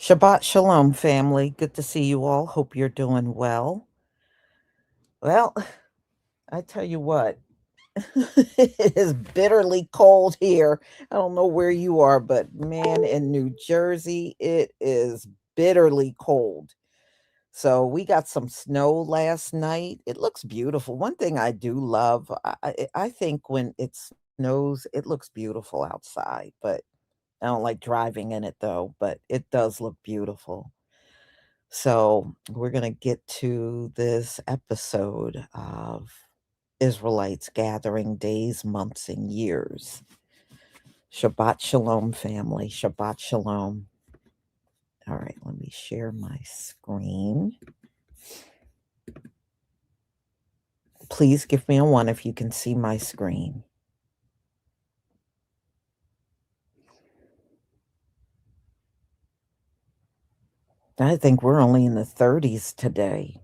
Shabbat Shalom, family. Good to see you all. Hope you're doing well. Well, I tell you what, it is bitterly cold here. I don't know where you are, but man, in New Jersey, it is bitterly cold. So we got some snow last night. It looks beautiful. One thing I do love, I think when it snows, it looks beautiful outside, but I don't like driving in it though, but it does look beautiful. So, we're going to get to this episode of Israelites gathering days, months, and years. Shabbat Shalom, family. Shabbat Shalom. All right, let me share my screen. Please give me a one if you can see my screen. I think we're only in the 30s today.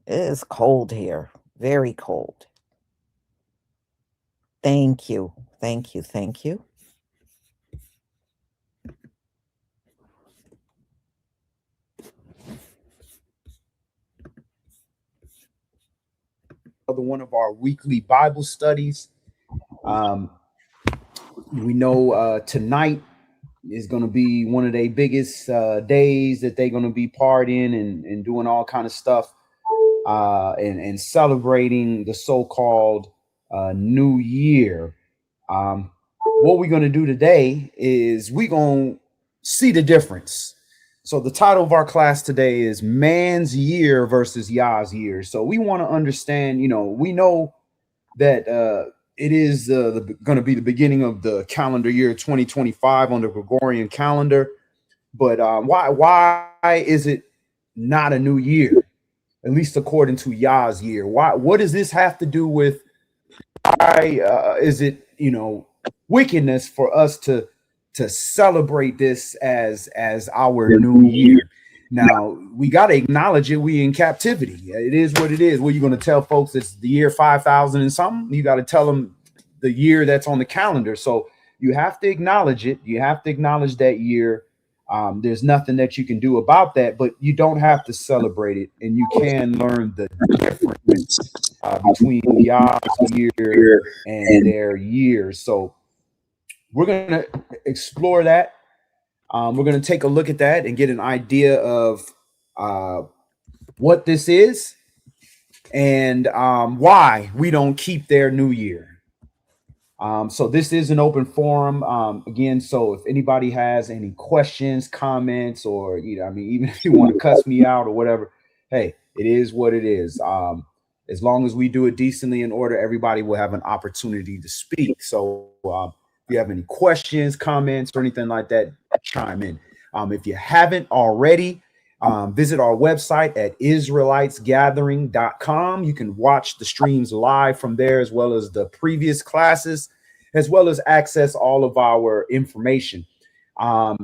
It is cold here, very cold. Thank you. Thank you. Thank you. Another one of our weekly Bible studies. Um, we know tonight is going to be one of their biggest days that they're going to be partying and doing all kind of stuff and celebrating the so-called New Year. What we're going to do today is we're going to see the difference. So the title of our class today is Man's Year versus Yah's Year. So we want to understand, we know that it is going to be the beginning of the calendar year 2025 on the Gregorian calendar. But why is it not a new year, at least according to Yah's year? What does this have to do with? Why is it wickedness for us to celebrate this as our new year? Now we got to acknowledge it. We in captivity. It is what it is. What you going to tell folks? It's the year 5,000 and something. You got to tell them the year that's on the calendar. So you have to acknowledge it. You have to acknowledge that year. There's nothing that you can do about that, but you don't have to celebrate it, and you can learn the difference between Yah's year and their years. So we're going to explore that. We're going to take a look at that and get an idea of what this is and why we don't keep their new year. So this is an open forum. Again, so if anybody has any questions, comments, or even if you want to cuss me out or whatever, hey, it is what it is. As long as we do it decently in order, everybody will have an opportunity to speak. So if you have any questions, comments, or anything like that, chime in. If you haven't already, visit our website at israelitesgathering.com. You can watch the streams live from there, as well as the previous classes, as well as access all of our information.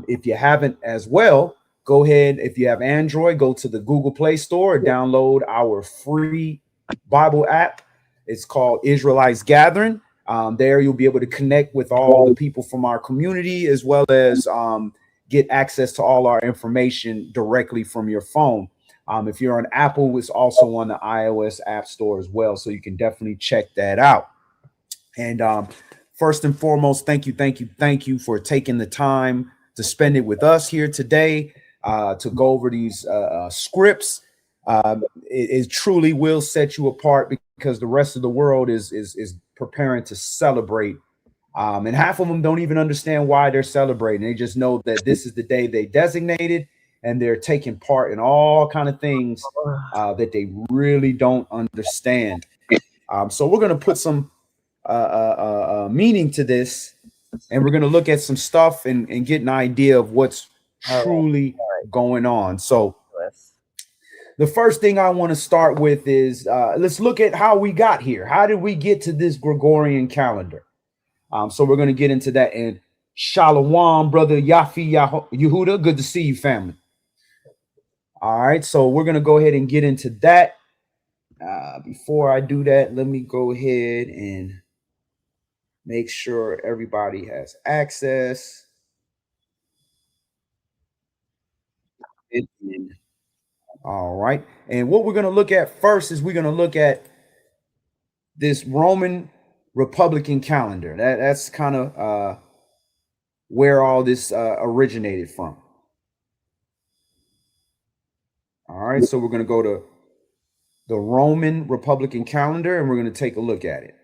If you haven't as well, go ahead. If you have Android, go to the Google Play Store, download our free Bible app. It's called Israelites Gathering. There you'll be able to connect with all the people from our community, as well as get access to all our information directly from your phone. If you're on Apple, it's also on the iOS App Store as well, so you can definitely check that out. And first and foremost, thank you for taking the time to spend it with us here today to go over these scripts. It truly will set you apart, because the rest of the world is preparing to celebrate. And half of them don't even understand why they're celebrating. They just know that this is the day they designated, and they're taking part in all kind of things that they really don't understand. So we're going to put some meaning to this, and we're going to look at some stuff and get an idea of what's truly going on. So the first thing I want to start with is let's look at how we got here. How did we get to this Gregorian calendar? So we're going to get into that. And Shalom, brother Yafi Yehuda. Good to see you, family. All right, so we're going to go ahead and get into that. Before I do that, let me go ahead and make sure everybody has access. All right. And what we're going to look at first is we're going to look at this Roman Republican calendar. That's kind of where all this originated from. All right. So we're going to go to the Roman Republican calendar and we're going to take a look at it.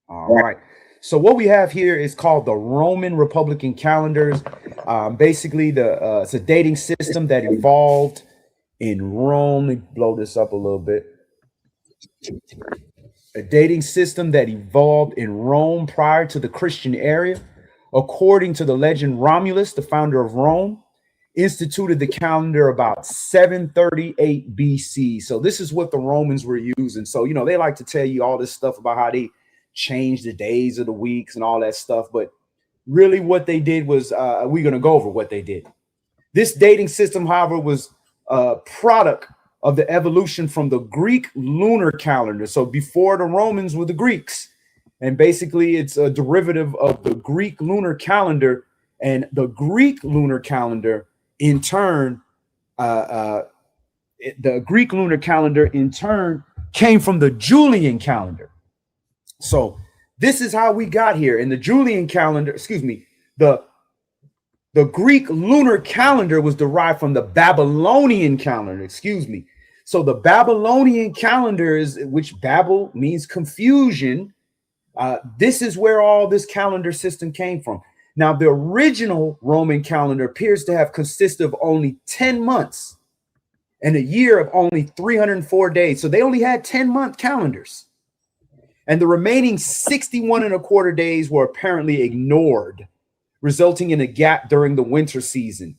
All right. So what we have here is called the Roman Republican calendars. Basically, it's a dating system that evolved in Rome. Let me blow this up a little bit. A dating system that evolved in Rome prior to the Christian era. According to the legend, Romulus, the founder of Rome, instituted the calendar about 738 BC. So this is what the Romans were using. So, you know, they like to tell you all this stuff about how they changed the days of the weeks and all that stuff. But really what they did was, we're going to go over what they did. This dating system, however, was a product of the evolution from the Greek lunar calendar. So before the Romans were the Greeks. And basically it's a derivative of the Greek lunar calendar. And the Greek lunar calendar in turn, the Greek lunar calendar in turn came from the Julian calendar. So this is how we got here. In the Julian calendar, the Greek lunar calendar was derived from the Babylonian calendar, So the Babylonian calendar is, which Babel means confusion. This is where all this calendar system came from. Now, the original Roman calendar appears to have consisted of only 10 months and a year of only 304 days. So they only had 10-month calendars. And the remaining 61 and a quarter days were apparently ignored, resulting in a gap during the winter season.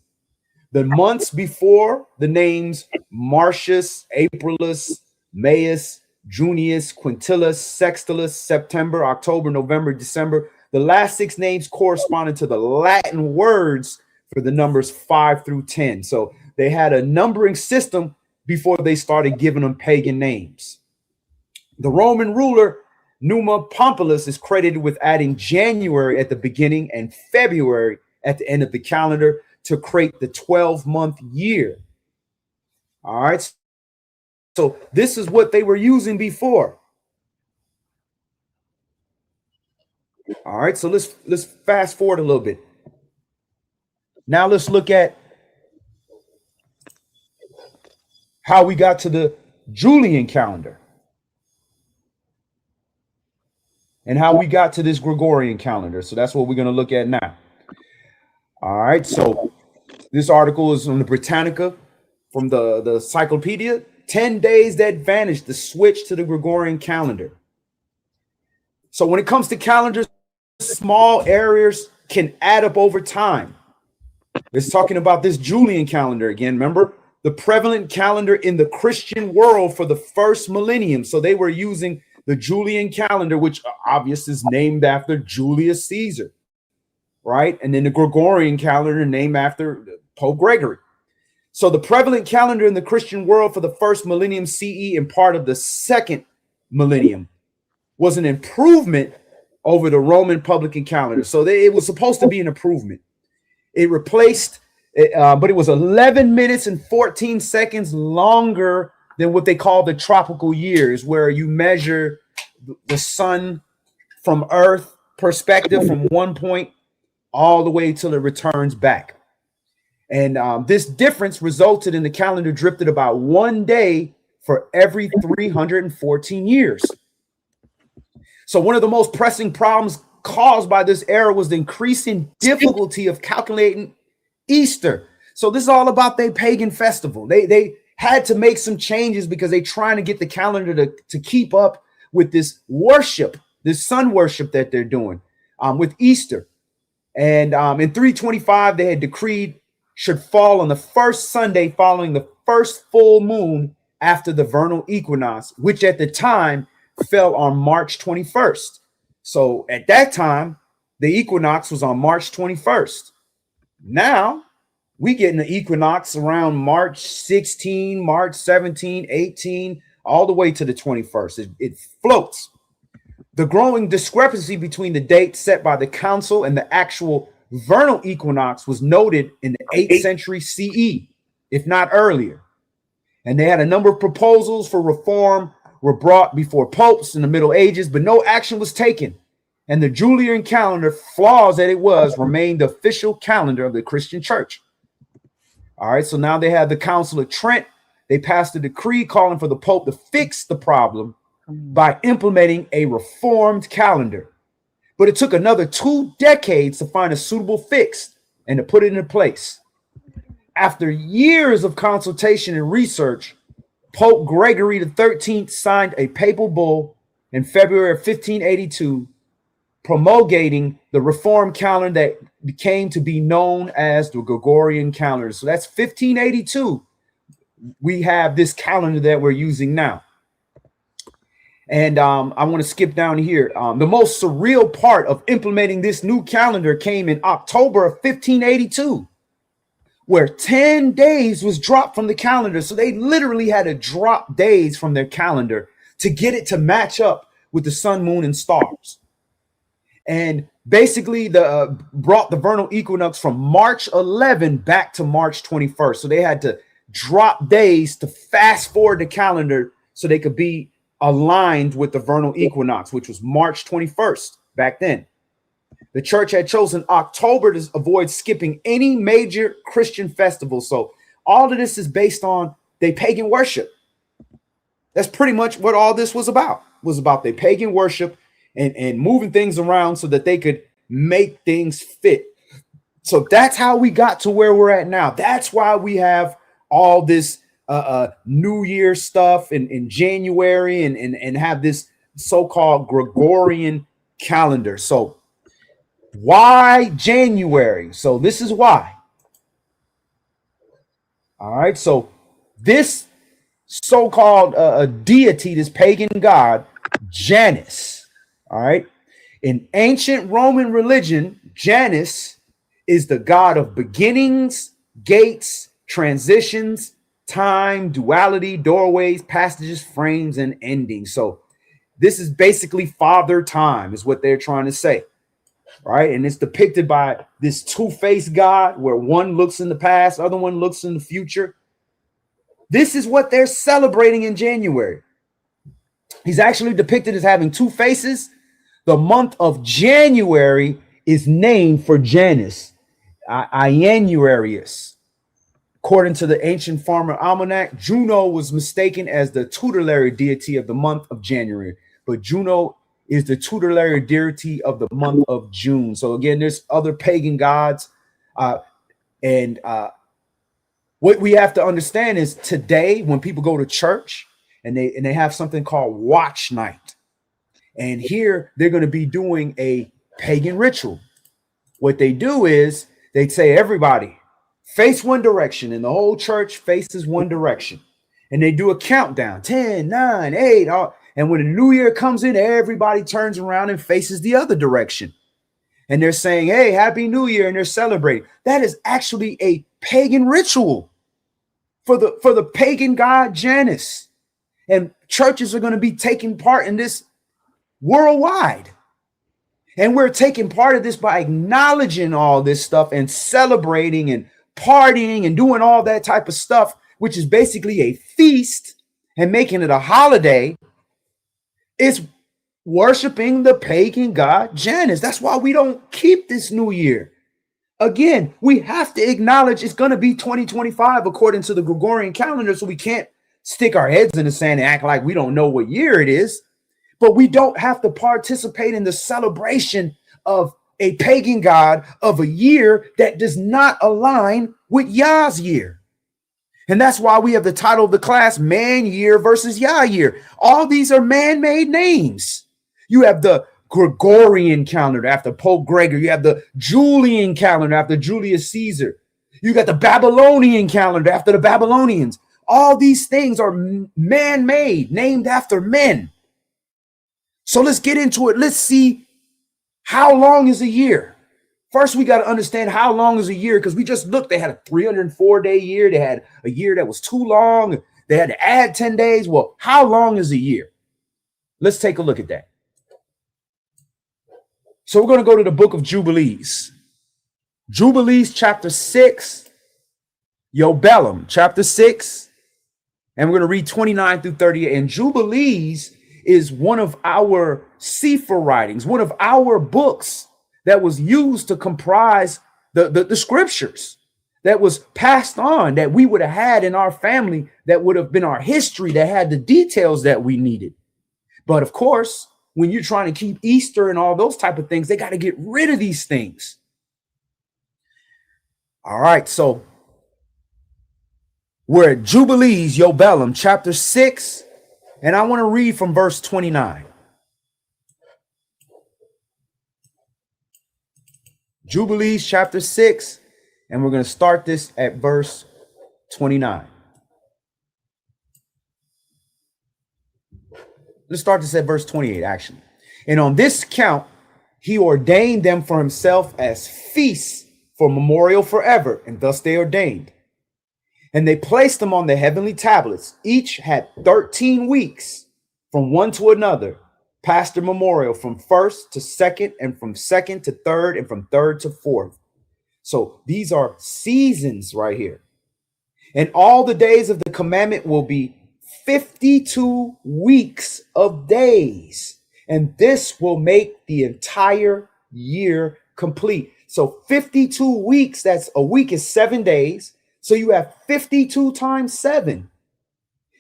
The months before the names Martius, Aprilus, Maius, Junius, Quintilis, Sextilis, September, October, November, December. The last 6 names corresponded to the Latin words for the numbers 5 through 10. So they had a numbering system before they started giving them pagan names. The Roman ruler Numa Pompilus is credited with adding January at the beginning and February at the end of the calendar to create the 12-month year. All right. So this is what they were using before. All right. So let's fast forward a little bit. Now let's look at how we got to the Julian calendar and how we got to this Gregorian calendar. So that's what we're going to look at now. All right. So this article is from the Britannica, from the encyclopedia. 10 days that vanished, the switch to the Gregorian calendar. So when it comes to calendars, small errors can add up over time. It's talking about this Julian calendar again. Remember, the prevalent calendar in the Christian world for the first millennium. So they were using the Julian calendar, which obviously is named after Julius Caesar, right? And then the Gregorian calendar named after Pope Gregory. So the prevalent calendar in the Christian world for the first millennium CE and part of the second millennium was an improvement over the Roman publican calendar. So it was supposed to be an improvement. It replaced, but it was 11 minutes and 14 seconds longer than what they call the tropical years, where you measure the sun from Earth perspective from one point all the way till it returns back. And this difference resulted in the calendar drifted about 1 day for every 314 years. So one of the most pressing problems caused by this error was the increasing difficulty of calculating Easter. So this is all about their pagan festival. They had to make some changes because they're trying to get the calendar to keep up with this worship, this sun worship that they're doing with Easter. And in 325, they had decreed should fall on the first Sunday following the first full moon after the vernal equinox, which at the time fell on March 21st. So at that time, the equinox was on March 21st. Now we getting the equinox around March 16, March 17, 18, all the way to the 21st. It floats. The growing discrepancy between the date set by the council and the actual vernal equinox was noted in the 8th century CE, if not earlier. And they had a number of proposals for reform were brought before popes in the Middle Ages, but no action was taken. And the Julian calendar, flaws that it was, remained the official calendar of the Christian church. All right, so now they have the Council of Trent. They passed a decree calling for the Pope to fix the problem by implementing a reformed calendar. But it took another 2 decades to find a suitable fix and to put it into place. After years of consultation and research, Pope Gregory XIII signed a papal bull in February of 1582 promulgating the reformed calendar that came to be known as the Gregorian calendar. So that's 1582. We have this calendar that we're using now. And I want to skip down here. The most surreal part of implementing this new calendar came in October of 1582, where 10 days was dropped from the calendar. So they literally had to drop days from their calendar to get it to match up with the sun, moon, and stars. And basically brought the vernal equinox from March 11 back to March 21st. So they had to drop days to fast forward the calendar so they could be aligned with the vernal equinox, which was March 21st back then. The church had chosen October to avoid skipping any major Christian festival. So all of this is based on their pagan worship. That's pretty much what all this was about their pagan worship and moving things around so that they could make things fit. So that's how we got to where we're at now. That's why we have all this New Year stuff in January and have this so-called Gregorian calendar. So why January? So this is why. All right. So this so-called deity, this pagan god, Janus. All right. In ancient Roman religion, Janus is the god of beginnings, gates, transitions, time, duality, doorways, passages, frames, and endings. So this is basically Father Time is what they're trying to say. Right. And it's depicted by this two-faced God where one looks in the past, other one looks in the future. This is what they're celebrating in January. He's actually depicted as having two faces. The month of January is named for Janus, Ianuarius. According to the ancient farmer almanac, Juno was mistaken as the tutelary deity of the month of January, but Juno is the tutelary deity of the month of June. So again, there's other pagan gods. What we have to understand is today when people go to church and they have something called watch night. And here they're going to be doing a pagan ritual. What they do is they say, everybody face one direction, and the whole church faces one direction. And they do a countdown, 10, 9, 8. And when the new year comes in, everybody turns around and faces the other direction. And they're saying, hey, happy new year. And they're celebrating. That is actually a pagan ritual for the pagan god Janus. And churches are going to be taking part in this worldwide. And we're taking part of this by acknowledging all this stuff and celebrating and partying and doing all that type of stuff, which is basically a feast and making it a holiday. It's worshiping the pagan god Janus. That's why we don't keep this new year. Again, we have to acknowledge it's going to be 2025 according to the Gregorian calendar, so we can't stick our heads in the sand and act like we don't know what year it is. But we don't have to participate in the celebration of a pagan god of a year that does not align with Yah's year. And that's why we have the title of the class, Man Year versus Yah Year. All these are man-made names. You have the Gregorian calendar after Pope Gregory. You have the Julian calendar after Julius Caesar. You got the Babylonian calendar after the Babylonians. All these things are man-made, named after men. So let's get into it. Let's see How long is a year? First, we got to understand how long is a year, because we just looked. They had a 304-day year. They had a year that was too long. They had to add 10 days. Well, how long is a year? Let's take a look at that. So we're going to go to the book of Jubilees. Jubilees chapter 6, Yobelum chapter 6, and we're going to read 29 through 38. And Jubilees is one of our Sefer writings, one of our books that was used to comprise the scriptures, that was passed on, that we would have had in our family, that would have been our history, that had the details that we needed. But of course, when you're trying to keep Easter and all those type of things, they got to get rid of these things. All right, so we're at Jubilees, Yobelum, chapter 6, and I want to read from verse 29. Jubilees, chapter 6, and we're going to start this at verse 29. Let's start this at verse 28, actually. And on this count, he ordained them for himself as feasts for memorial forever, and thus they ordained. And they placed them on the heavenly tablets. Each had 13 weeks from one to another, past their memorial, from first to second, and from second to third, and from third to fourth. So these are seasons right here. And all the days of the commandment will be 52 weeks of days. And this will make the entire year complete. So 52 weeks, that's a week is 7 days. So you have 52 times 7.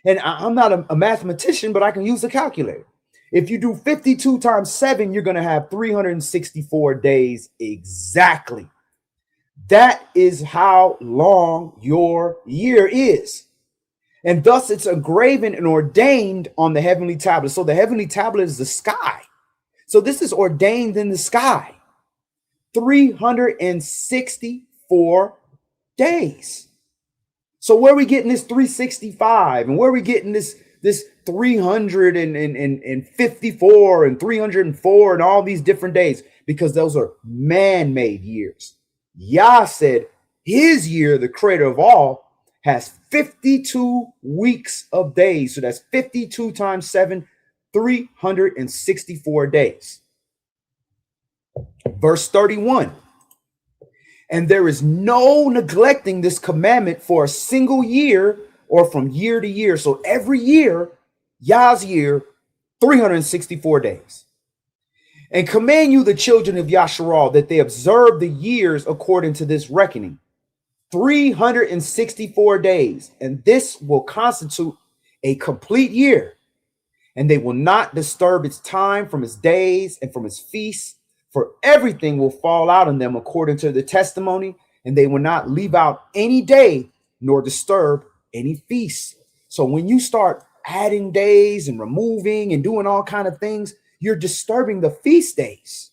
And I'm not a mathematician, but I can use the calculator. If you do 52 times 7, you're going to have 364 days exactly. That is how long your year is. And thus it's engraven and ordained on the heavenly tablet. So the heavenly tablet is the sky. So this is ordained in the sky. 364 days. So where are we getting this 365? And where are we getting this 354 and 304 and all these different days? Because those are man-made years. Yah said his year, the creator of all, has 52 weeks of days. So that's 52 times 7, 364 days. Verse 31. And there is no neglecting this commandment for a single year or from year to year. So every year, Yah's year, 364 days. And command you, the children of Yasharal, that they observe the years according to this reckoning. 364 days. And this will constitute a complete year. And they will not disturb its time from its days and from its feasts. For everything will fall out on them according to the testimony, and they will not leave out any day nor disturb any feast. So when you start adding days and removing and doing all kind of things, you're disturbing the feast days.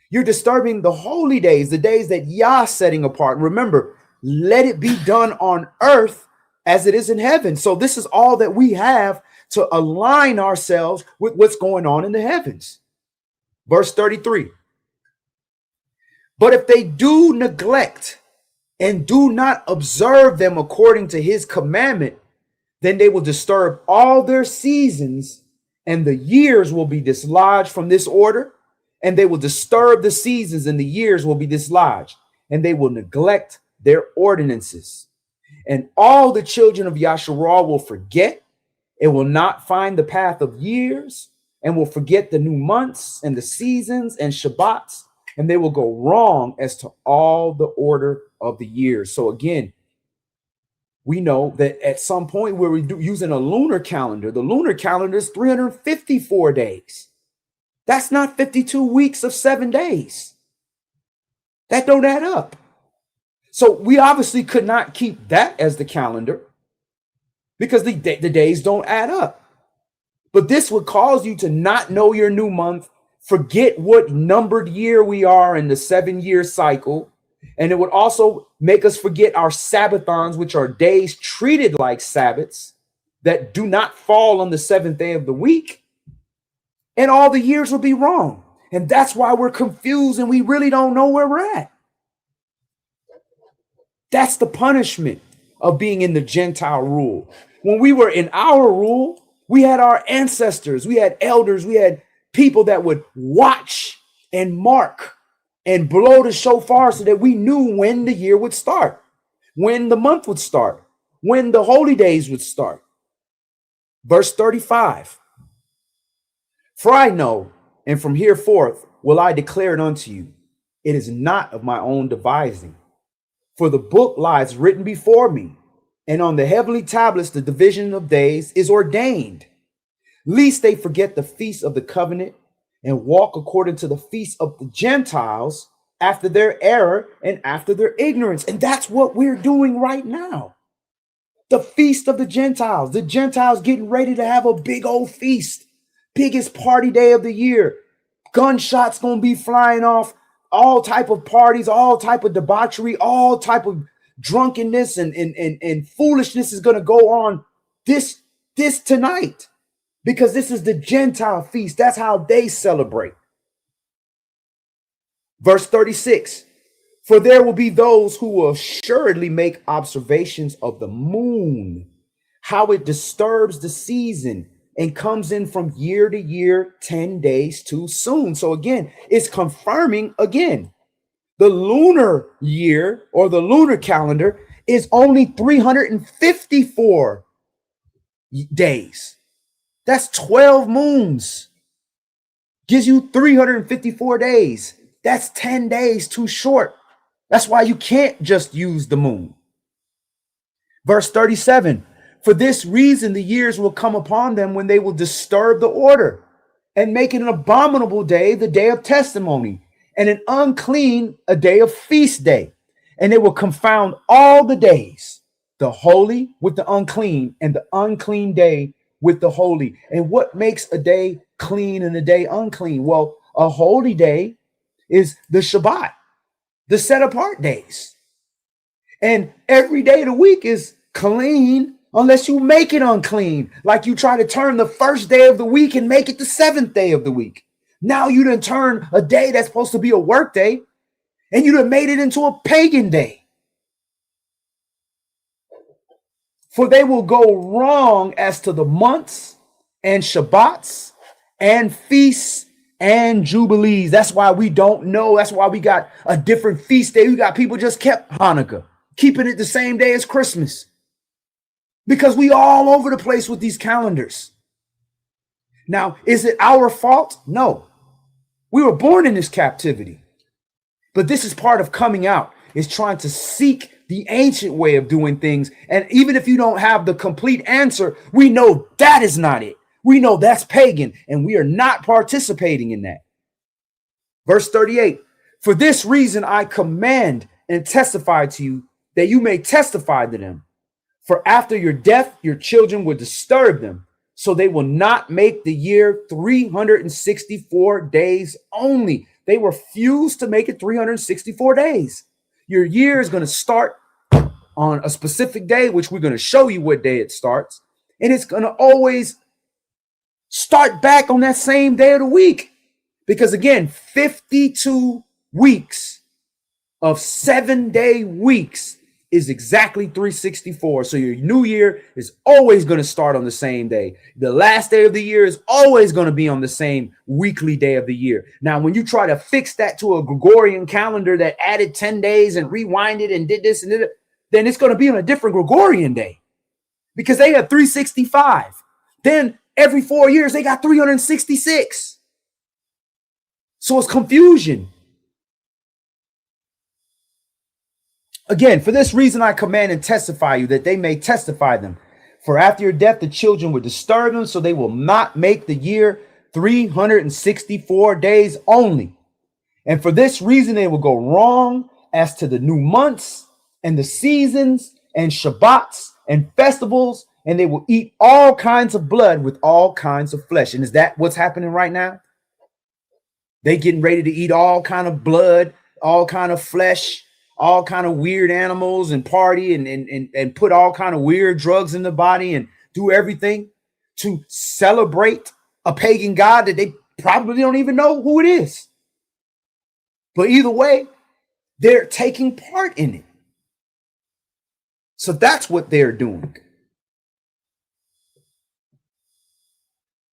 You're disturbing the holy days, the days that Yah setting apart. Remember, let it be done on earth as it is in heaven. So this is all that we have to align ourselves with what's going on in the heavens. Verse 33. But if they do neglect and do not observe them according to his commandment, then they will disturb all their seasons, and the years will be dislodged from this order, and they will disturb the seasons, and the years will be dislodged, and they will neglect their ordinances. And all the children of Yasharal will forget, and will not find the path of years, and will forget the new months and the seasons and Shabbats, and they will go wrong as to all the order of the years. So again, we know that at some point we're using a lunar calendar. The lunar calendar is 354 days. That's not 52 weeks of 7 days. That don't add up. So we obviously could not keep that as the calendar because the days don't add up. But this would cause you to not know your new month, forget what numbered year we are in the 7-year cycle. And it would also make us forget our Sabbathons, which are days treated like Sabbaths that do not fall on the 7th day of the week. And all the years will be wrong. And that's why we're confused and we really don't know where we're at. That's the punishment of being in the Gentile rule. When we were in our rule, we had our ancestors, we had elders, we had people that would watch and mark and blow the shofar so that we knew when the year would start, when the month would start, when the holy days would start. Verse 35. For I know, and from hereforth will I declare it unto you, it is not of my own devising. For the book lies written before me, and on the heavenly tablets the division of days is ordained, lest they forget the feast of the covenant and walk according to the feast of the Gentiles after their error and after their ignorance. And that's what we're doing right now. The feast of the Gentiles getting ready to have a big old feast, biggest party day of the year. Gunshots gonna be flying off, all type of parties, all type of debauchery, all type of drunkenness and foolishness is gonna go on this tonight, because this is the Gentile feast. That's how they celebrate. Verse 36. For there will be those who will assuredly make observations of the moon, how it disturbs the season and comes in from year to year 10 days too soon. So again, it's confirming again, the lunar year or the lunar calendar is only 354 days. That's 12 moons. Gives you 354 days. That's 10 days too short. That's why you can't just use the moon. Verse 37, for this reason the years will come upon them when they will disturb the order and make it an abominable day, the day of testimony, and an unclean, a day of feast day. And they will confound all the days, the holy with the unclean, and the unclean day with the holy. And what makes a day clean and a day unclean? Well, a holy day is the Shabbat, the set apart days. And every day of the week is clean unless you make it unclean. Like you try to turn the first day of the week and make it the seventh day of the week. Now you done turn a day that's supposed to be a work day and you done made it into a pagan day. For they will go wrong as to the months and Shabbats and feasts and jubilees. That's why we don't know. That's why we got a different feast day. We got people just kept Hanukkah, keeping it the same day as Christmas, because we all over the place with these calendars. Now, is it our fault? No. We were born in this captivity, but this is part of coming out, is trying to seek the ancient way of doing things. And even if you don't have the complete answer, we know that is not it. We know that's pagan, and we are not participating in that. Verse 38, for this reason I command and testify to you, that you may testify to them. For after your death, your children will disturb them, so they will not make the year 364 days only. They refuse to make it 364 days. Your year is going to start on a specific day, which we're going to show you what day it starts. And it's going to always start back on that same day of the week. Because again, 52 weeks of 7-day weeks is exactly 364. So your new year is always going to start on the same day. The last day of the year is always going to be on the same weekly day of the year. Now, when you try to fix that to a Gregorian calendar that added 10 days and rewinded and did this and did it, then it's going to be on a different Gregorian day, because they have 365. Then every 4 years, they got 366. So it's confusion. Again, for this reason, I command and testify you, that they may testify them. For after your death, the children will disturb them, so they will not make the year 364 days only. And for this reason, they will go wrong as to the new months and the seasons and Shabbats and festivals, and they will eat all kinds of blood with all kinds of flesh. And is that what's happening right now? They getting ready to eat all kind of blood, all kind of flesh, all kind of weird animals, and party and put all kind of weird drugs in the body and do everything to celebrate a pagan god that they probably don't even know who it is. But either way, they're taking part in it. So that's what they're doing.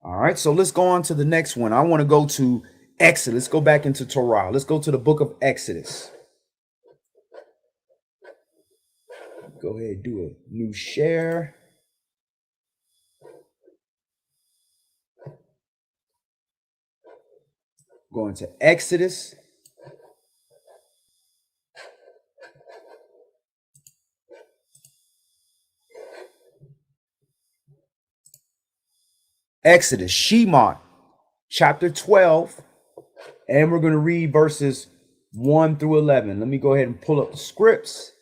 All right, so let's go on to the next one. I want to go to Exodus. Let's go back into Torah. Let's go to the book of Exodus. Go ahead and do a new share. Going to Exodus. Exodus, Shemot, chapter 12. And we're going to read verses 1 through 11. Let me go ahead and pull up the scripts.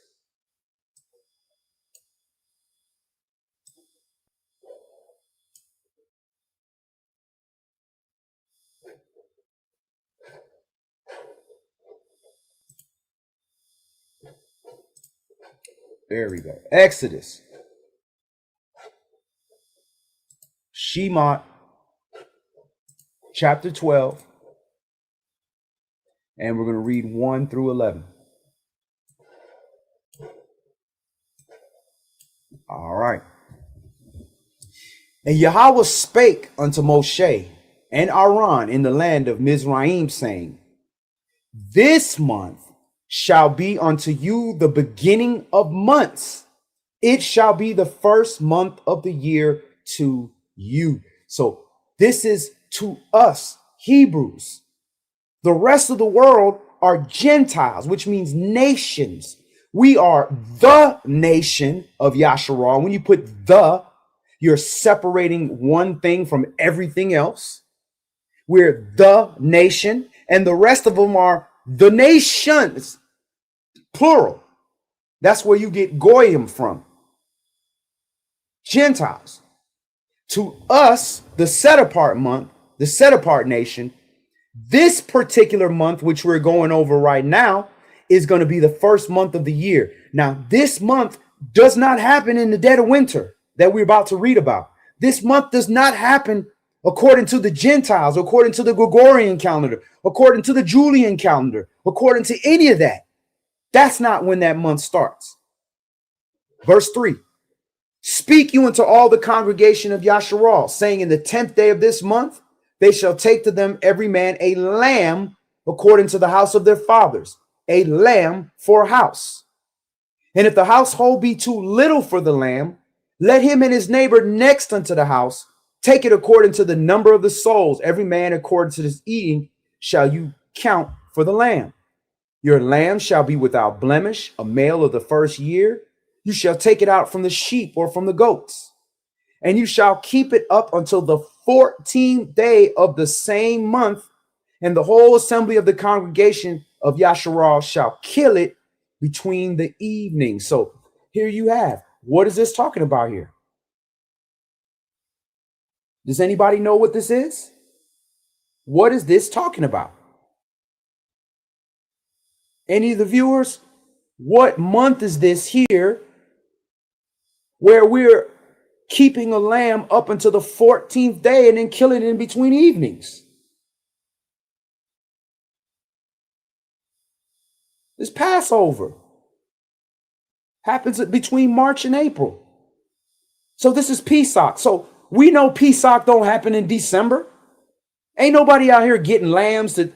There we go. Exodus, Shemot, chapter 12. And we're going to read 1 through 11. All right. And Yahweh spake unto Moshe and Aaron in the land of Mizraim, saying, This month shall be unto you the beginning of months. It shall be the first month of the year to you. So this is to us, Hebrews. The rest of the world are Gentiles, which means nations. We are the nation of Yasharal. When you put the, you're separating one thing from everything else. We're the nation, and the rest of them are the nations, plural. That's where you get Goyim from. Gentiles. To us, the set apart month, the set apart nation, this particular month, which we're going over right now, is going to be the first month of the year. Now, this month does not happen in the dead of winter that we're about to read about. This month does not happen according to the Gentiles, according to the Gregorian calendar, according to the Julian calendar, according to any of that. That's not when that month starts. Verse 3. Speak you unto all the congregation of Yasharal, saying, in the 10th day of this month, they shall take to them every man a lamb according to the house of their fathers, a lamb for a house. And if the household be too little for the lamb, let him and his neighbor next unto the house take it according to the number of the souls. Every man according to his eating shall you count for the lamb. Your lamb shall be without blemish, a male of the first year. You shall take it out from the sheep or from the goats, and you shall keep it up until the 14th day of the same month, and the whole assembly of the congregation of Yasharal shall kill it between the evenings. So here you have, what is this talking about here? Does anybody know what this is? What is this talking about? Any of the viewers, what month is this here where we're keeping a lamb up until the 14th day and then killing it in between evenings? This Passover happens between March and April. So this is Pesach. So we know Pesach don't happen in December. Ain't nobody out here getting lambs to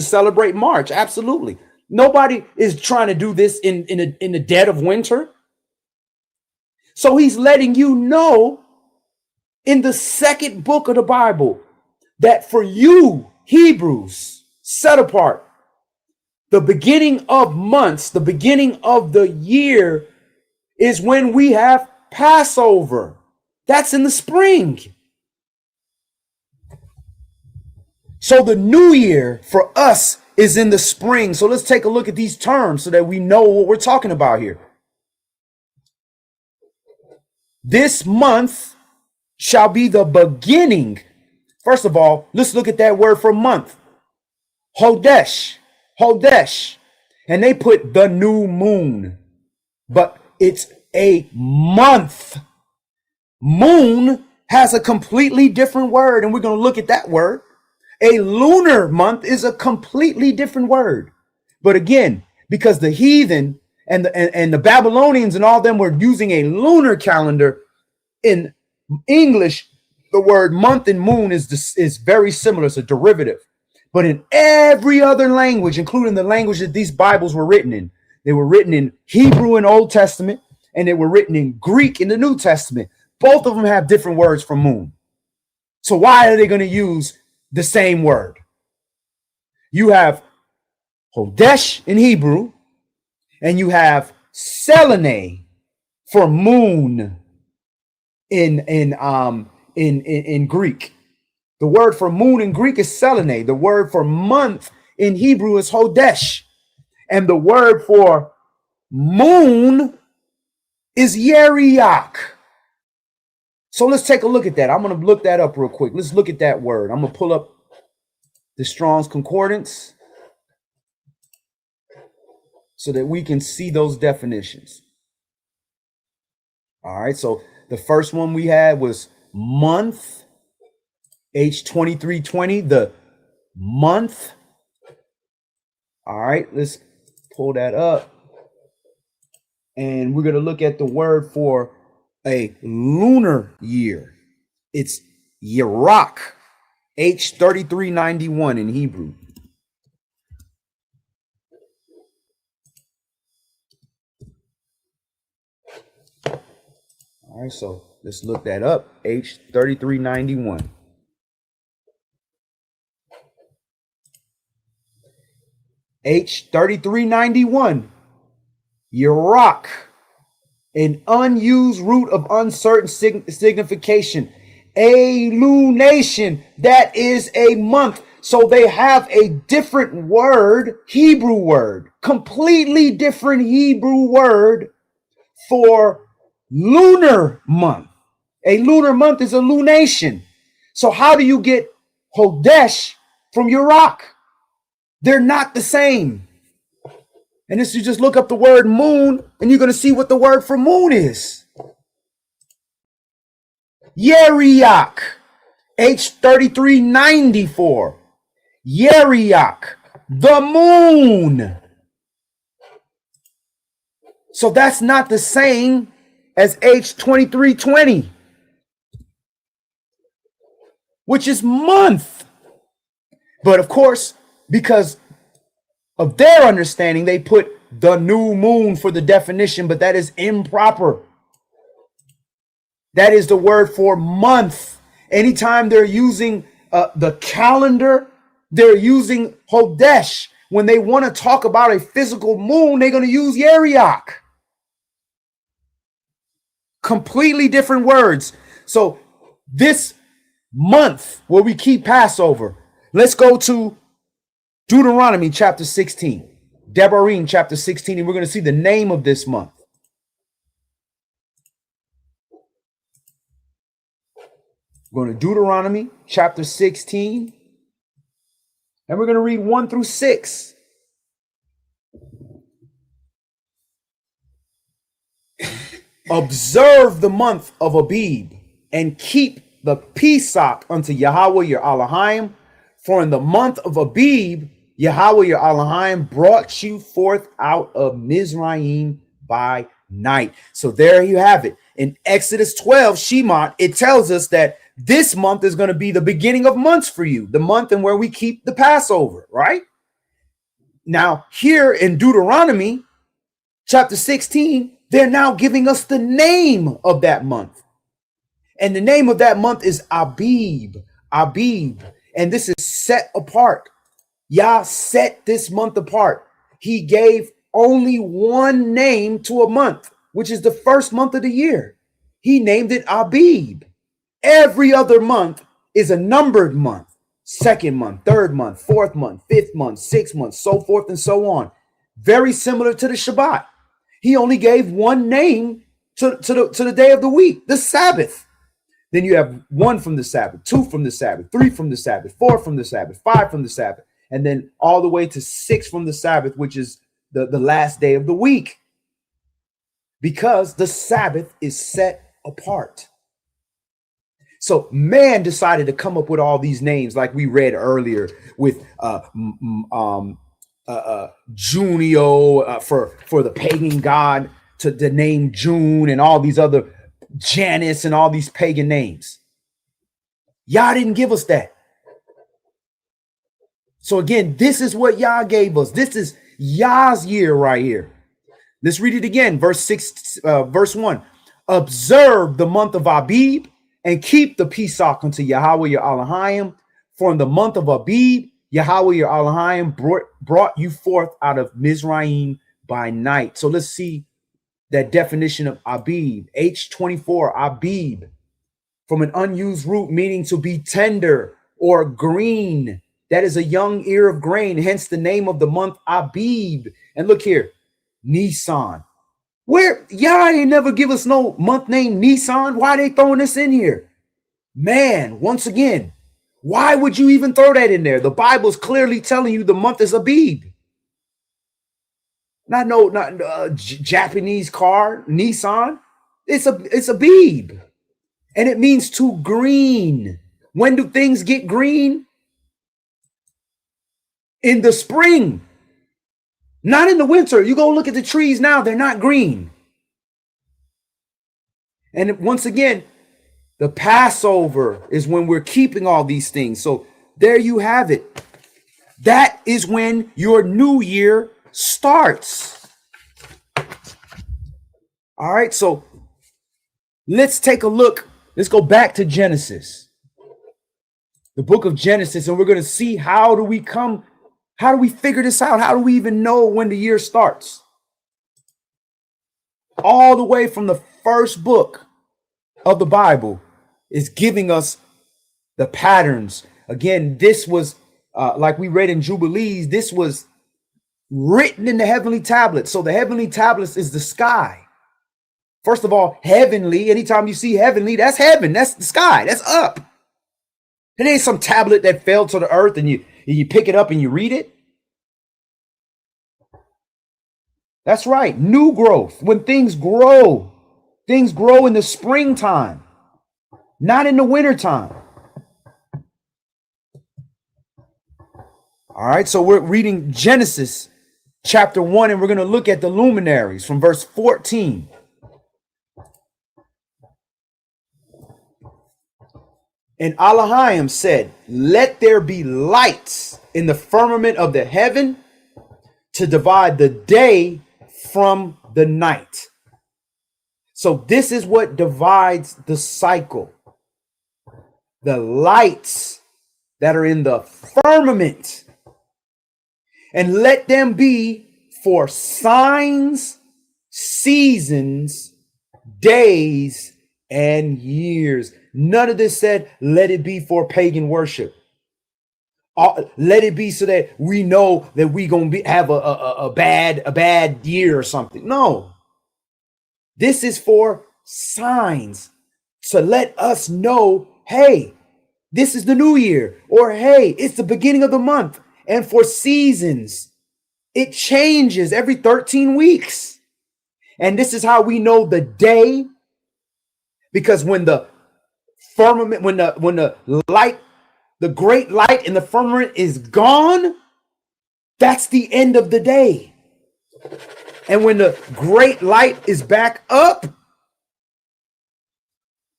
celebrate March. Absolutely. Nobody is trying to do this in the dead of winter. So he's letting you know in the second book of the Bible that for you, Hebrews, set apart, the beginning of months, the beginning of the year is when we have Passover. That's in the spring. So the new year for us is in the spring. So let's take a look at these terms so that we know what we're talking about here. This month shall be the beginning. First of all, let's look at that word for month. Hodesh. Hodesh. And they put the new moon, but it's a month. Moon has a completely different word, and we're going to look at that word. A lunar month is a completely different word. But again, because the heathen and the Babylonians and all them were using a lunar calendar, in English, the word month and moon is very similar. It's a derivative. But in every other language, including the language that these Bibles were written in, they were written in Hebrew in Old Testament, and they were written in Greek in the New Testament. Both of them have different words for moon. So why are they going to use the same word? You have Hodesh in Hebrew, and you have Selene for moon in Greek. The word for moon in Greek is Selene. The word for month in Hebrew is Hodesh. And the word for moon is Yeriach. So let's take a look at that. I'm going to look that up real quick. Let's look at that word. I'm going to pull up the Strong's Concordance so that we can see those definitions. All right, so the first one we had was month, H2320, the month. All right, let's pull that up. And we're going to look at the word for a lunar year. It's Yerach, H3391 in Hebrew. All right, so let's look that up. H3391. H3391. Yerach, an unused root of uncertain signification. A lunation, that is a month. So they have a different word, Hebrew word, completely different Hebrew word for lunar month. A lunar month is a lunation. So how do you get Hodesh from Yerach? They're not the same. And this, you just look up the word moon and you're going to see what the word for moon is. Yeriach, H3394. Yeriach, the moon. So that's not the same as H2320, which is month. But of course, because of their understanding, they put the new moon for the definition, but that is improper. That is the word for month. Anytime they're using the calendar, they're using Hodesh. When they want to talk about a physical moon, they're going to use Yeriach. Completely different words. So this month where we keep Passover, let's go to Deuteronomy chapter 16, Devarim chapter 16, and we're going to see the name of this month. We're going to Deuteronomy chapter 16, and we're going to read 1 through 6. Observe the month of Abib and keep the Pesach unto Yahweh your Elohim, for in the month of Abib, Yahweh your Elohim brought you forth out of Mizraim by night. So there you have it. In Exodus 12, Shemot, it tells us that this month is going to be the beginning of months for you, the month in where we keep the Passover, right? Now, here in Deuteronomy chapter 16, they're now giving us the name of that month. And the name of that month is Abib. Abib. And this is set apart. Yah set this month apart. He gave only one name to a month, which is the first month of the year. He named it Abib. Every other month is a numbered month. Second month, third month, fourth month, fifth month, sixth month, so forth and so on. Very similar to the Shabbat. He only gave one name to the day of the week, the Sabbath. Then you have 1 from the Sabbath, 2 from the Sabbath, 3 from the Sabbath, 4 from the Sabbath, 5 from the Sabbath, and then all the way to 6 from the Sabbath, which is the last day of the week. Because the Sabbath is set apart. So man decided to come up with all these names, like we read earlier, with Junio, for the pagan god, to the name June, and all these other Janus and all these pagan names. Yah didn't give us that. So again, this is what Yah gave us. This is Yah's year right here. Let's read it again. Verse 1. Observe the month of Abib and keep the Pesach unto Yahweh your Elohim. For in the month of Abib, Yahweh your Elohim brought you forth out of Mizraim by night. So let's see that definition of Abib. H24, Abib, from an unused root meaning to be tender or green. That is a young ear of grain, hence the name of the month Abib. And look here, Nisan. Where Yah ain't never give us no month named Nisan. Why are they throwing this in here? Man, once again, why would you even throw that in there? The Bible's clearly telling you the month is Abib. Not Japanese car, Nissan. It's Abib. And it means to green. When do things get green? In the spring. Not in the winter. You go look at the trees now, they're not green. And once again, the Passover is when we're keeping all these things. So there you have it. That is when your new year starts. All right, so let's take a look. Let's go back to Genesis, the book of Genesis, and we're going to see how do we figure this out? How do we even know when the year starts? All the way from the first book of the Bible is giving us the patterns. Again, this was, like we read in Jubilees, this was written in the heavenly tablets. So the heavenly tablets is the sky. First of all, heavenly, anytime you see heavenly, that's heaven, that's the sky, that's up. It ain't some tablet that fell to the earth and you pick it up and you read it. That's right, new growth. When things grow in the springtime, not in the wintertime. All right, so we're reading Genesis chapter 1, and we're going to look at the luminaries from verse 14. And Elohim said, let there be lights in the firmament of the heaven to divide the day from the night. So this is what divides the cycle. The lights that are in the firmament. And let them be for signs, seasons, days, and years. None of this said, let it be for pagan worship. Let it be so that we know that we gonna have a bad year or something. No, this is for signs to let us know, hey, this is the new year, or hey, it's the beginning of the month. And for seasons, it changes every 13 weeks. And this is how we know the day, because when the firmament, when the light, the great light in the firmament is gone, that's the end of the day. And when the great light is back up,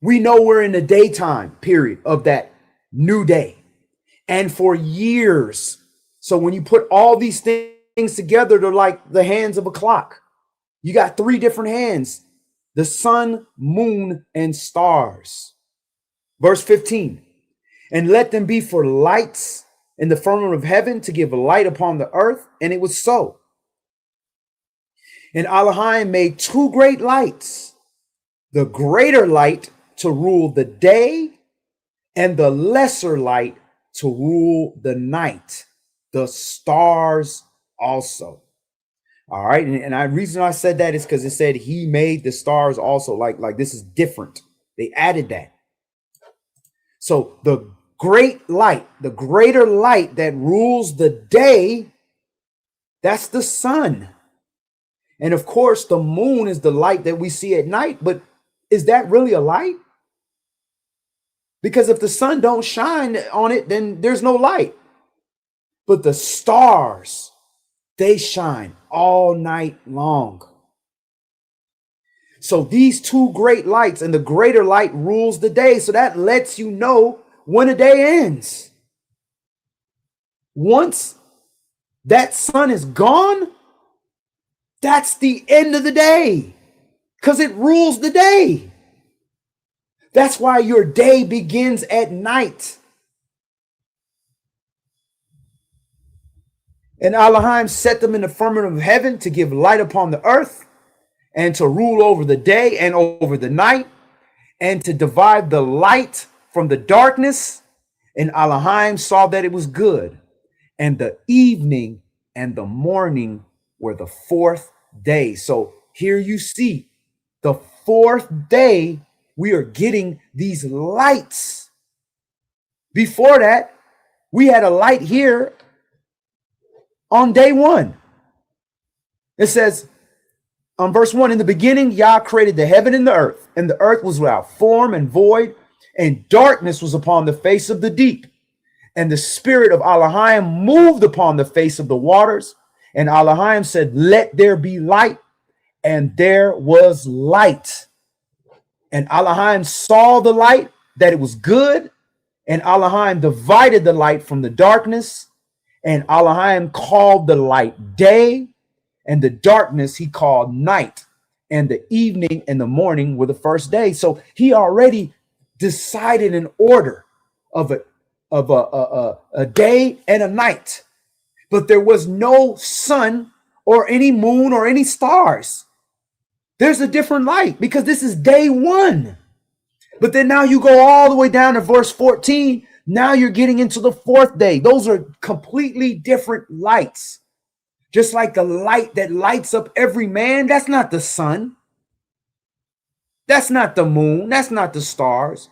we know we're in the daytime period of that new day. And for years, so when you put all these things together, they're like the hands of a clock. You got 3 different hands: the sun, moon, and stars. Verse 15, and let them be for lights in the firmament of heaven to give light upon the earth. And it was so. And Elohim made 2 great lights, the greater light to rule the day, and the lesser light to rule the night, the stars also. All right. And the reason I said that is because it said he made the stars also. Like this is different. They added that. So the great light, the greater light that rules the day, that's the sun. And of course, the moon is the light that we see at night. But is that really a light? Because if the sun don't shine on it, then there's no light. But the stars, they shine all night long. So these two great lights, and the greater light rules the day. So that lets you know when a day ends. Once that sun is gone, that's the end of the day, because it rules the day. That's why your day begins at night. And Elohim set them in the firmament of heaven to give light upon the earth, and to rule over the day and over the night, and to divide the light from the darkness. And Elohim saw that it was good. And the evening and the morning were the fourth day. So here you see the fourth day, we are getting these lights. Before that, we had a light here on day one. It says on verse 1, in the beginning, Yah created the heaven and the earth was without form and void, and darkness was upon the face of the deep. And the spirit of Elohim moved upon the face of the waters. And Elohim said, let there be light. And there was light. And Elohim saw the light, that it was good. And Elohim divided the light from the darkness. And Elohim called the light day, and the darkness he called night. And the evening and the morning were the first day. So he already decided an order of a day and a night. But there was no sun or any moon or any stars. There's a different light because this is day one. But then now you go all the way down to verse 14. Now you're getting into the fourth day. Those are completely different lights. Just like the light that lights up every man, that's not the sun. That's not the moon. That's not the stars.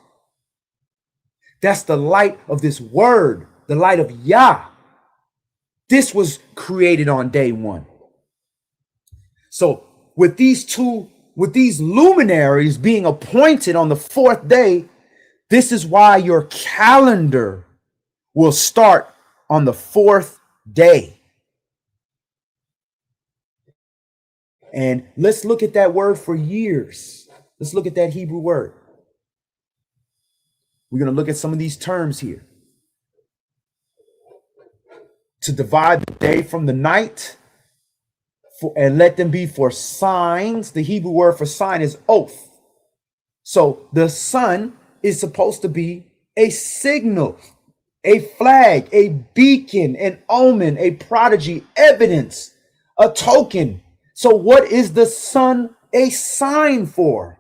That's the light of this word, the light of Yah. This was created on day one. So with these luminaries being appointed on the fourth day, this is why your calendar will start on the fourth day. And let's look at that word for years. Let's look at that Hebrew word. We're going to look at some of these terms here. To divide the day from the night, and let them be for signs. The Hebrew word for sign is oath. So the sun is supposed to be a signal, a flag, a beacon, an omen, a prodigy, evidence, a token. So what is the sun a sign for?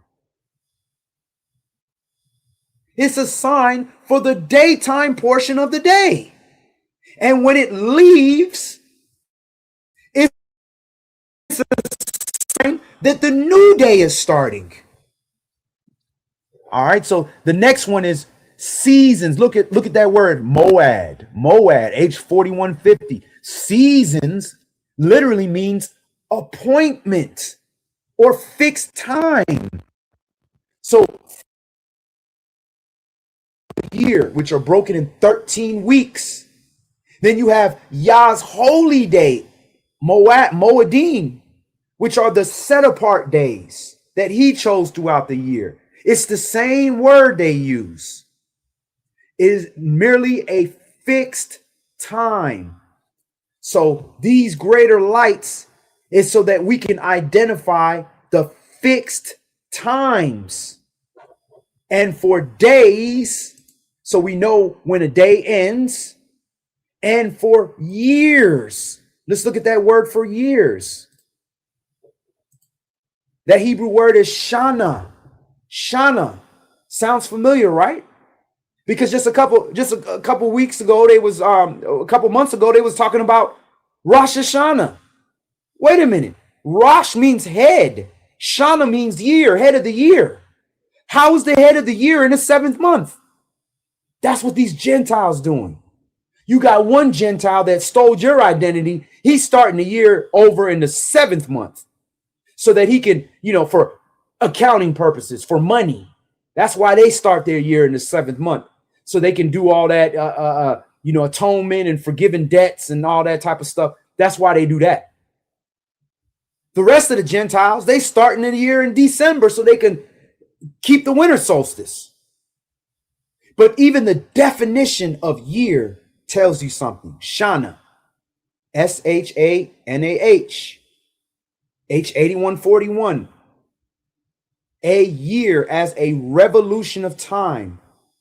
It's a sign for the daytime portion of the day. And when it leaves, it's a sign that the new day is starting. All right, so the next one is seasons. Look at that word, moad, H4150. Seasons literally means appointment or fixed time. So year, which are broken in 13 weeks. Then you have Yah's holy day, Moedim, which are the set apart days that he chose throughout the year. It's the same word they use. It is merely a fixed time. So these greater lights is so that we can identify the fixed times. And for days, so we know when a day ends. And for years, let's look at that word for years. That Hebrew word is shana. Shana sounds familiar, right? Because just a couple weeks ago, a couple months ago, they was talking about Rosh Hashanah. Wait a minute. Rosh means head. Shana means year, head of the year. How is the head of the year in the 7th month? That's what these Gentiles doing. You got one Gentile that stole your identity. He's starting the year over in the 7th month so that he can, for accounting purposes, for money. That's why they start their year in the 7th month, so they can do all that, atonement and forgiving debts and all that type of stuff. That's why they do that. The rest of the Gentiles, they start in the year in December so they can keep the winter solstice. But even the definition of year tells you something. Shana, Shanah, H8141. A year as a revolution of time,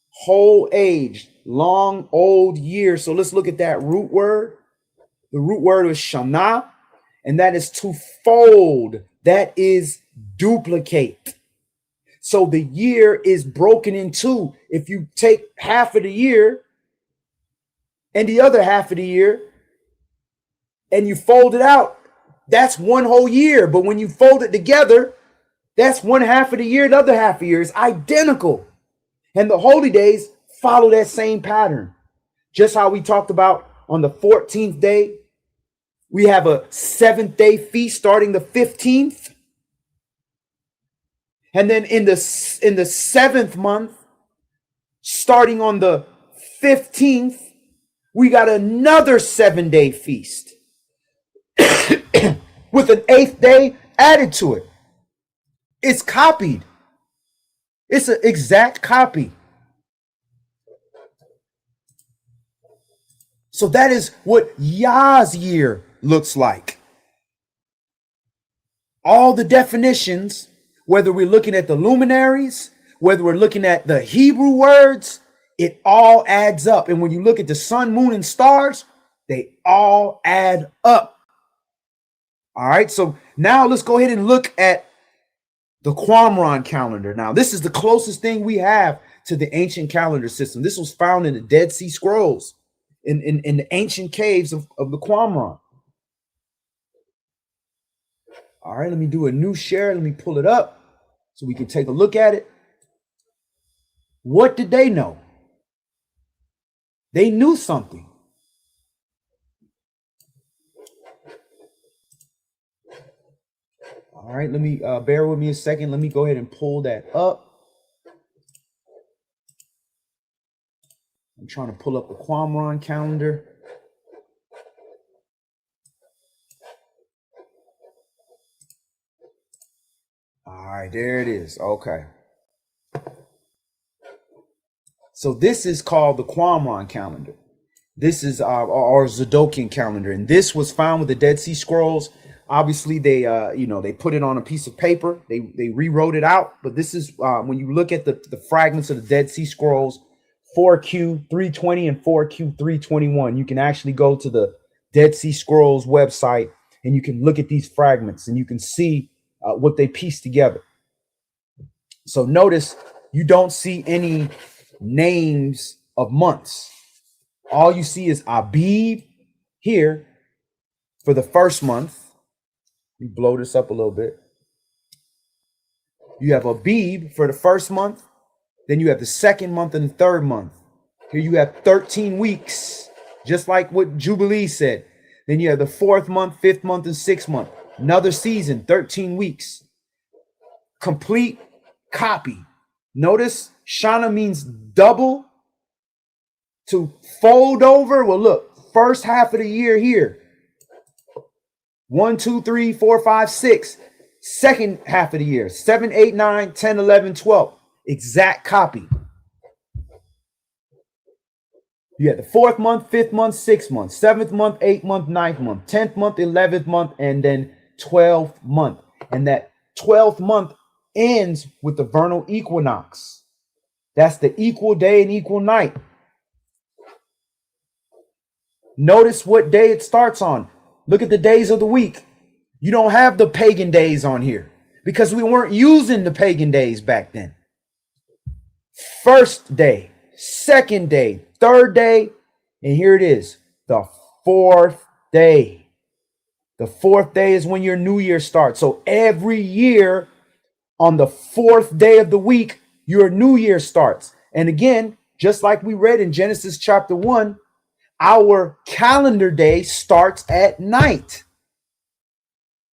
whole age, long, old year. So let's look at that root word. The root word is Shana, and that is to fold. That is duplicate. So the year is broken in two. If you take half of the year and the other half of the year and you fold it out, that's one whole year. But when you fold it together, that's one half of the year. The other half of the year is identical. And the holy days follow that same pattern. Just how we talked about on the 14th day, we have a 7th-day feast starting the 15th. And then in the 7th month, starting on the 15th, we got another 7-day feast with an 8th day added to it. It's copied. It's an exact copy. So that is what Yah's year looks like. All the definitions, whether we're looking at the luminaries, whether we're looking at the Hebrew words, it all adds up. And when you look at the sun, moon, and stars, they all add up. All right, so now let's go ahead and look at the Qumran calendar. Now, this is the closest thing we have to the ancient calendar system. This was found in the Dead Sea Scrolls, in the ancient caves of the Qumran. All right, let me do a new share. Let me pull it up so we can take a look at it. What did they know? They knew something. All right, let me bear with me a second. Let me go ahead and pull that up. I'm trying to pull up the Qumran calendar. All right, there it is. Okay. So this is called the Qumran calendar. This is our Zadokian calendar, and this was found with the Dead Sea Scrolls. Obviously, they they put it on a piece of paper. They rewrote it out. But this is when you look at the fragments of the Dead Sea Scrolls, 4Q 320 and 4Q 321. You can actually go to the Dead Sea Scrolls website and you can look at these fragments and you can see what they pieced together. So notice you don't see any names of months. All you see is Abib here for the first month. We blow this up a little bit. You have Abib for the first month. Then you have the second month and the third month. Here you have 13 weeks, just like what Jubilee said. Then you have the 4th month, 5th month, and 6th month. Another season, 13 weeks. Complete copy. Notice Shana means double, to fold over. Well, look, first half of the year here. 1, 2, 3, 4, 5, 6. Second half of the year. 7, 8, 9, 10, 11, 12. Exact copy. You had the 4th month, 5th month, 6th month, 7th month, 8th month, 9th month, 10th month, 11th month, and then 12th month. And that 12th month ends with the vernal equinox. That's the equal day and equal night. Notice what day it starts on. Look at the days of the week. You don't have the pagan days on here because we weren't using the pagan days back then. First day, second day, third day, and here it is, the 4th day. The 4th day is when your new year starts. So every year on the 4th day of the week, your new year starts. And again, just like we read in Genesis chapter 1, our calendar day starts at night.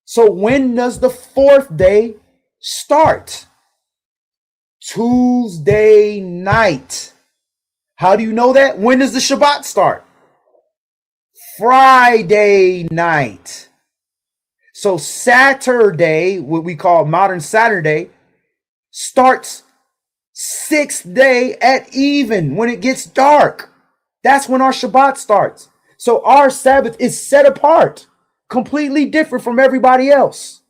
So when does the 4th day start? Tuesday night. How do you know that? When does the Shabbat start? Friday night. So Saturday, what we call modern Saturday, starts 6th day at even when it gets dark. That's when our Shabbat starts. So our Sabbath is set apart, completely different from everybody else.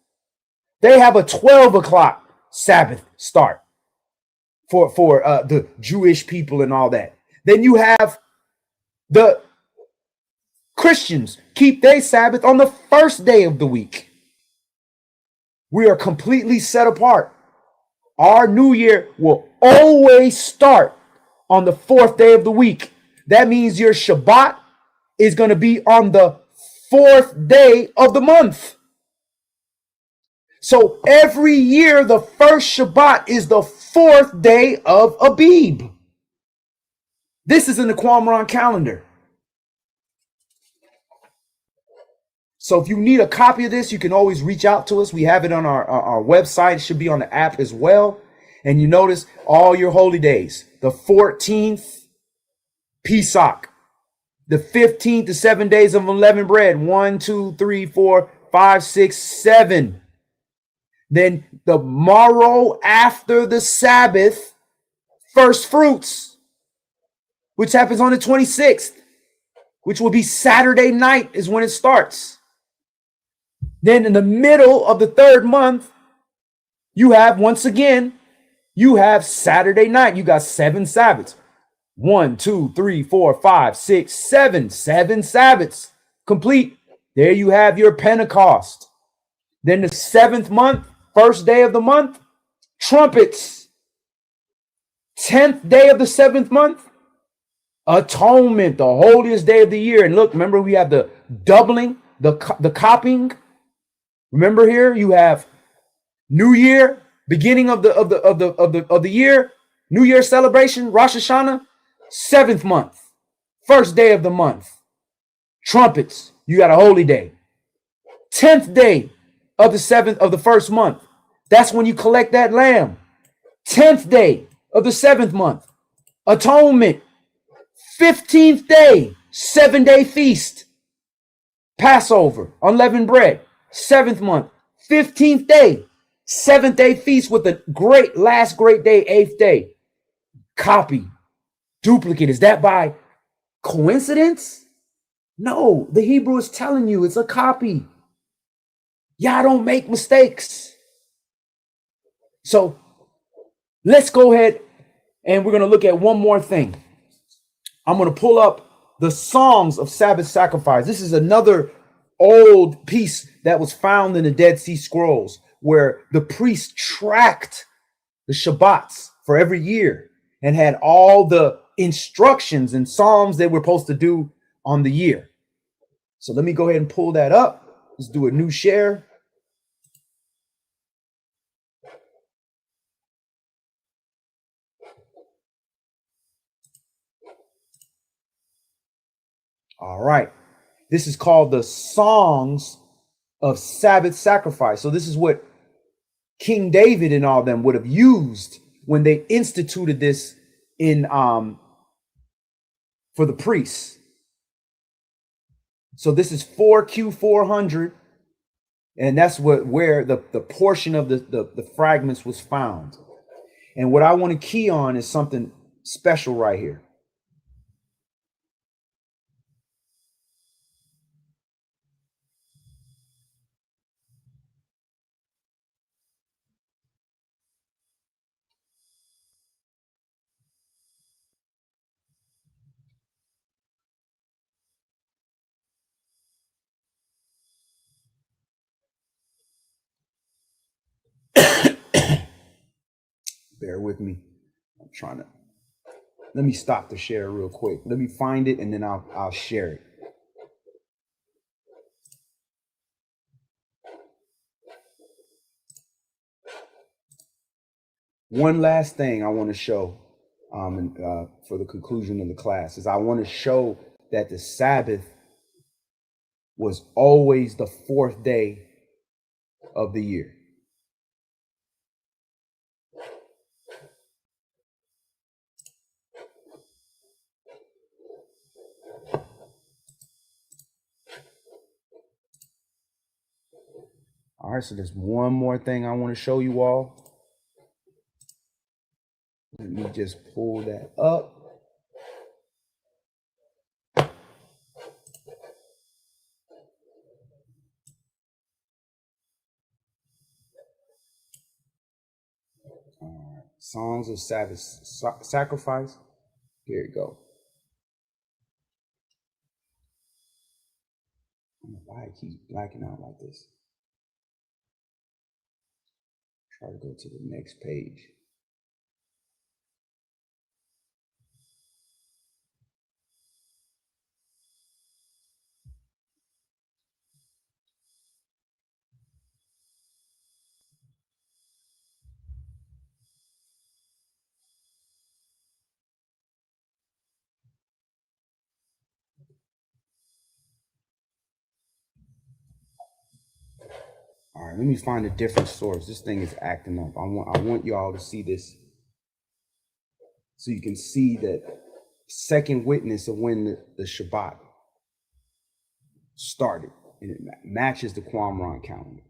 They have a 12 o'clock Sabbath start for the Jewish people and all that. Then you have the Christians keep their Sabbath on the first day of the week. We are completely set apart. Our new year will always start on the 4th day of the week. That means your Shabbat is going to be on the 4th day of the month. So every year, the first Shabbat is the 4th day of Abib. This is in the Qumran calendar. So if you need a copy of this, you can always reach out to us. We have it on our website. It should be on the app as well. And you notice all your holy days. The 14th, Pesach. The 15th, the 7 days of unleavened bread. 1, 2, 3, 4, 5, 6, 7. Then the morrow after the Sabbath, first fruits, which happens on the 26th, which will be Saturday night is when it starts. Then in the middle of the 3rd month, you have, once again, you have Saturday night. You got 7 Sabbaths. 1, 2, 3, 4, 5, 6, 7. 7 Sabbaths complete. There you have your Pentecost. Then the 7th month, first day of the month, trumpets. 10th day of the 7th month, atonement, the holiest day of the year. And look, remember we have the doubling, the copying. Remember here you have New Year, beginning of the year, New Year celebration, Rosh Hashanah, 7th month, first day of the month, trumpets. You got a holy day. 10th day of the 7th of the 1st month. That's when you collect that lamb. 10th day of the 7th month, atonement. 15th day, 7-day feast, Passover, unleavened bread. 7th month, 15th day, 7th day feast with the last great day, 8th day. Copy, duplicate. Is that by coincidence? No, the Hebrew is telling you it's a copy. Y'all don't make mistakes. So let's go ahead and we're going to look at one more thing. I'm going to pull up the Songs of Sabbath Sacrifice. This is another old piece that was found in the Dead Sea Scrolls where the priests tracked the Shabbats for every year and had all the instructions and psalms they were supposed to do on the year. So let me go ahead and pull that up. Let's do a new share. All right. This is called the Songs of Sabbath Sacrifice. So this is what King David and all them would have used when they instituted this in for the priests. So this is 4Q400, and that's where the portion of the fragments was found. And what I want to key on is something special right here. Bear with me. I'm trying to. Let me stop the share real quick. Let me find it and then I'll share it. One last thing I want to show for the conclusion of the class is I want to show that the Sabbath was always the 4th day of the year. All right, so there's one more thing I want to show you all. Let me just pull that up. All right. Songs of Sabbath sacrifice. Here you go. I don't know why it keeps blacking out like this. Try to go to the next page. All right, let me find a different source. This thing is acting up. I want y'all to see this so you can see that second witness of when the Shabbat started, and it matches the Qumran calendar.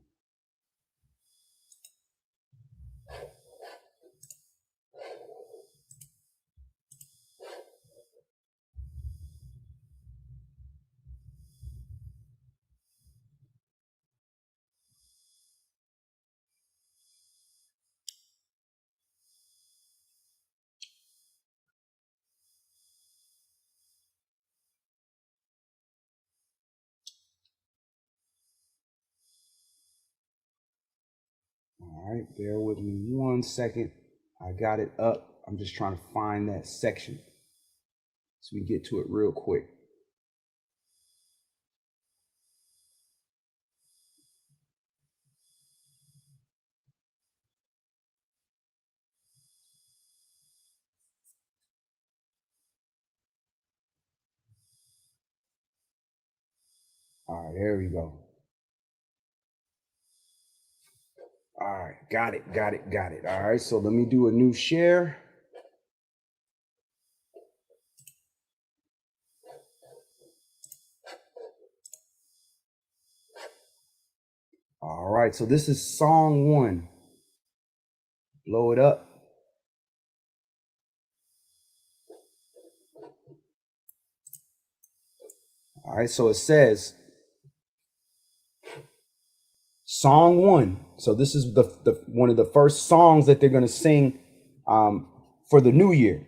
All right, bear with me 1 second. I got it up. I'm just trying to find that section so we get to it real quick. All right, there we go. All right, got it. All right, so let me do a new share. All right, so this is song 1. Blow it up. All right, so it says song 1. So this is the one of the first songs that they're going to sing for the new year.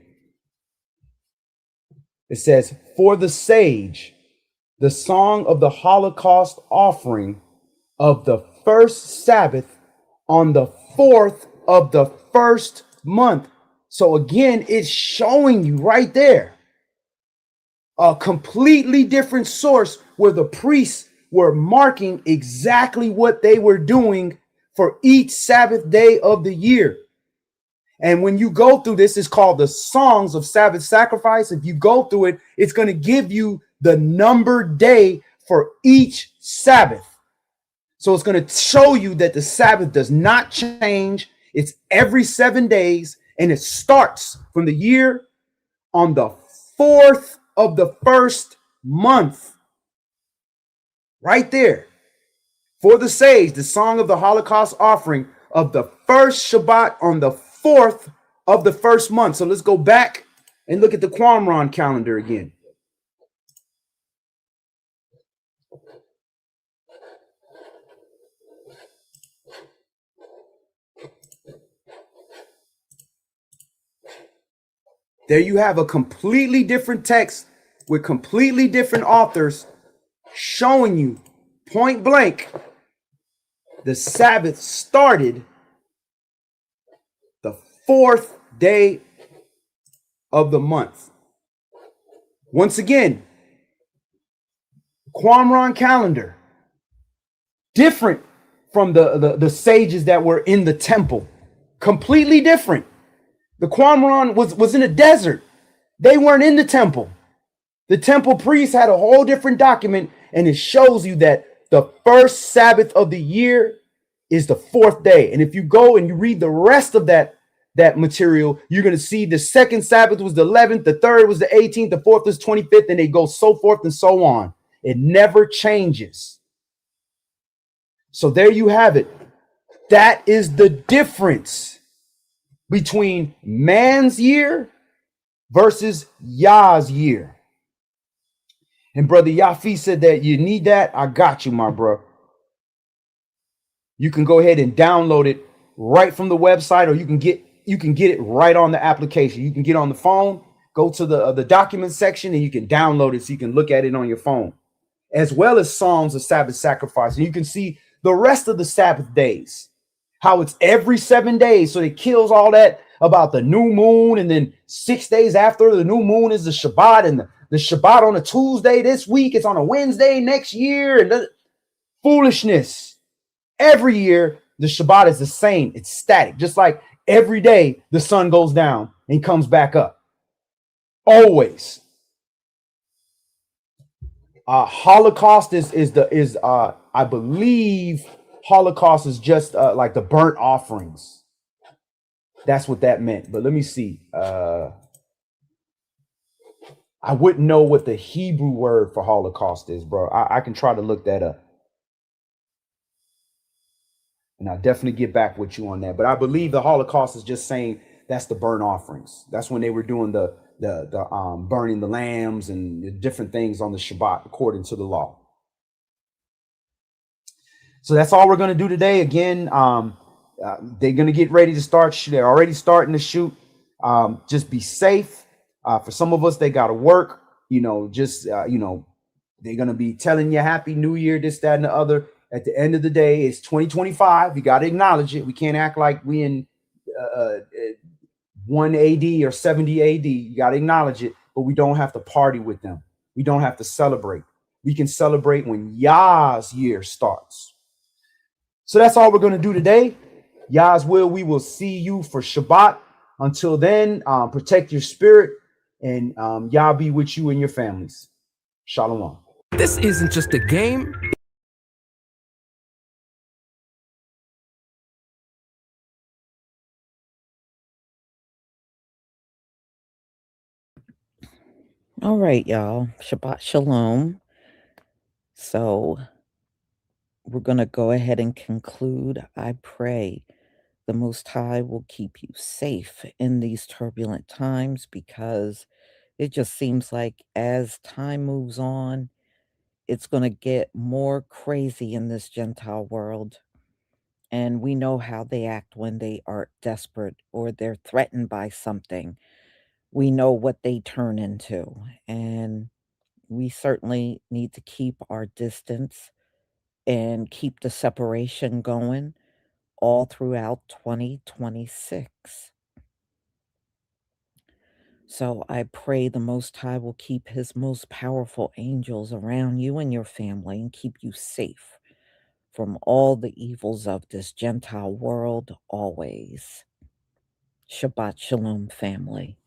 It says, "For the sage, the song of the Holocaust offering of the first Sabbath on the 4th of the first month." So again, it's showing you right there a completely different source where the priests were marking exactly what they were doing for each Sabbath day of the year. And when you go through this, it's called the Songs of Sabbath Sacrifice. If you go through it, it's going to give you the numbered day for each Sabbath. So it's going to show you that the Sabbath does not change. It's every 7 days, and it starts from the year on the 4th of the first month. Right there. For the sage, the song of the Holocaust offering of the first Shabbat on the 4th of the first month. So let's go back and look at the Qumran calendar again. There you have a completely different text with completely different authors showing you point blank the Sabbath started the 4th day of the month. Once again, Qumran calendar, different from the sages that were in the temple, completely different. The Qumran was in a desert. They weren't in the temple. The temple priests had a whole different document, and it shows you that the first Sabbath of the year is the 4th day. And if you go and you read the rest of that material, you're going to see the second Sabbath was the 11th, the third was the 18th, the fourth was 25th, and they go so forth and so on. It never changes. So there you have it. That is the difference between man's year versus Yah's year. And brother Yafi said that you need that. I got you, my bro. You can go ahead and download it right from the website, or you can get it right on the application. You can get on the phone, go to the document section, and you can download it so you can look at it on your phone, as well as Psalms of Sabbath Sacrifice. And you can see the rest of the Sabbath days, how it's every 7 days. So it kills all that about the new moon, and then 6 days after the new moon is the Shabbat, and the Shabbat on a Tuesday this week, it's on a Wednesday next year, and the foolishness. Every year, the Shabbat is the same. It's static. Just like every day, the sun goes down and comes back up. Always. Holocaust is I believe Holocaust is just like the burnt offerings. That's what that meant. But let me see. I wouldn't know what the Hebrew word for Holocaust is, bro. I can try to look that up. And I'll definitely get back with you on that. But I believe the Holocaust is just saying that's the burnt offerings. That's when they were doing the burning the lambs and the different things on the Shabbat according to the law. So that's all we're going to do today. Again, they're going to get ready to start. They're already starting to shoot. Just be safe. For some of us, they got to work. They're going to be telling you Happy New Year, this, that, and the other. At the end of the day, it's 2025. You got to acknowledge it. We can't act like we in 1 AD or 70 AD. You got to acknowledge it, but we don't have to party with them. We don't have to celebrate. We can celebrate when Yah's year starts. So that's all we're going to do today. Yah's will, we will see you for Shabbat. Until then, protect your spirit, and Yah be with you and your families. Shalom. This isn't just a game. All right, y'all. Shabbat Shalom. So we're going to go ahead and conclude. I pray the Most High will keep you safe in these turbulent times, because it just seems like as time moves on, it's going to get more crazy in this Gentile world. And we know how they act when they are desperate or they're threatened by something. We know what they turn into. And we certainly need to keep our distance and keep the separation going all throughout 2026. So I pray the Most High will keep his most powerful angels around you and your family and keep you safe from all the evils of this Gentile world always. Shabbat Shalom, family.